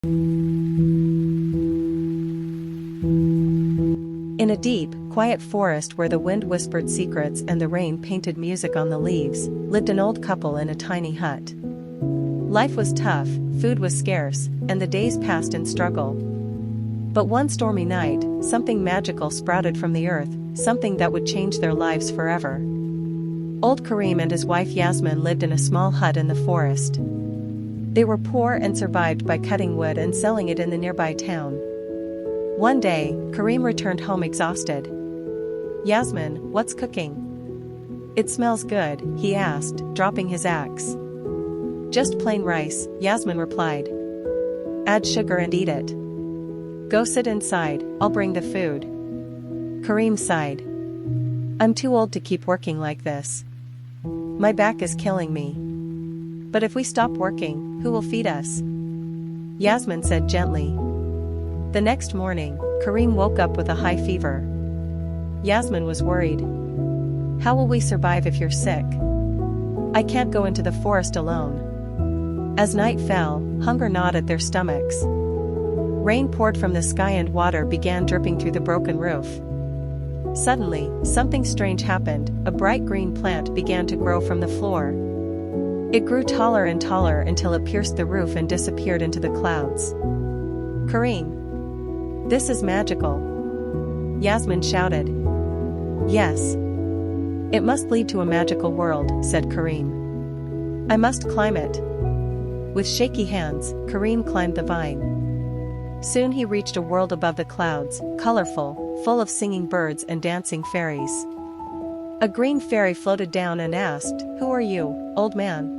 In a deep, quiet forest where the wind whispered secrets and the rain painted music on the leaves, lived an old couple in a tiny hut. Life was tough, food was scarce, and the days passed in struggle. But one stormy night, something magical sprouted from the earth, something that would change their lives forever. Old Karim and his wife Yasmin lived in a small hut in the forest. They were poor and survived by cutting wood and selling it in the nearby town. One day, Karim returned home exhausted. "Yasmin, what's cooking?" "It smells good," he asked, dropping his axe. "Just plain rice," Yasmin replied. "Add sugar and eat it." "Go sit inside, I'll bring the food." Karim sighed. "I'm too old to keep working like this. My back is killing me." "But if we stop working, who will feed us?" Yasmin said gently. The next morning, Karim woke up with a high fever. Yasmin was worried. "How will we survive if you're sick?" "I can't go into the forest alone." As night fell, hunger gnawed at their stomachs. Rain poured from the sky and water began dripping through the broken roof. Suddenly, something strange happened. A bright green plant began to grow from the floor. It grew taller and taller until it pierced the roof and disappeared into the clouds. "Karim, this is magical!" Yasmin shouted. "Yes. It must lead to a magical world," said Karim. "I must climb it." With shaky hands, Karim climbed the vine. Soon he reached a world above the clouds, colorful, full of singing birds and dancing fairies. A green fairy floated down and asked, "Who are you, old man?"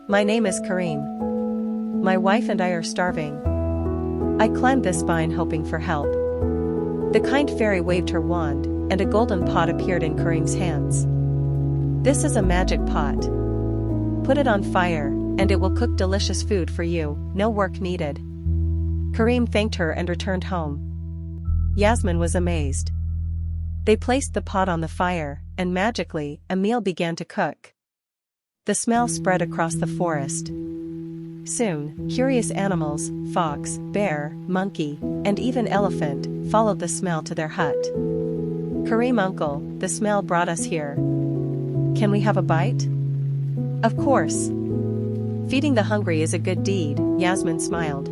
"My name is Karim. My wife and I are starving. I climbed this vine hoping for help." The kind fairy waved her wand, and a golden pot appeared in Karim's hands. "This is a magic pot. Put it on fire, and it will cook delicious food for you, no work needed." Karim thanked her and returned home. Yasmin was amazed. They placed the pot on the fire, and magically, a meal began to cook. The smell spread across the forest. Soon, curious animals, fox, bear, monkey, and even elephant, followed the smell to their hut. "Karim uncle, the smell brought us here. Can we have a bite?" "Of course. Feeding the hungry is a good deed," Yasmin smiled.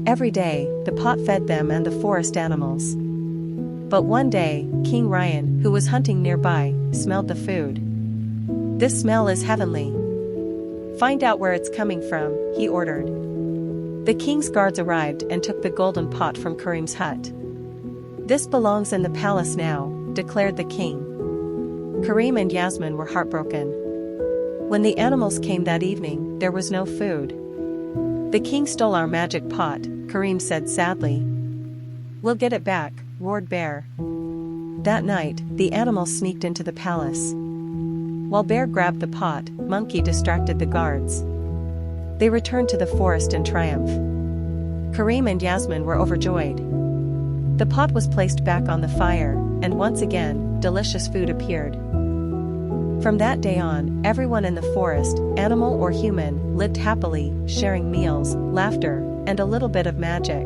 Every day, the pot fed them and the forest animals. But one day, King Ryan, who was hunting nearby, smelled the food. "This smell is heavenly. Find out where it's coming from," he ordered. The king's guards arrived and took the golden pot from Karim's hut. "This belongs in the palace now," declared the king. Karim and Yasmin were heartbroken. When the animals came that evening, there was no food. "The king stole our magic pot," Karim said sadly. "We'll get it back," roared Bear. That night, the animals sneaked into the palace. While Bear grabbed the pot, Monkey distracted the guards. They returned to the forest in triumph. Karim and Yasmin were overjoyed. The pot was placed back on the fire, and once again, delicious food appeared. From that day on, everyone in the forest, animal or human, lived happily, sharing meals, laughter, and a little bit of magic.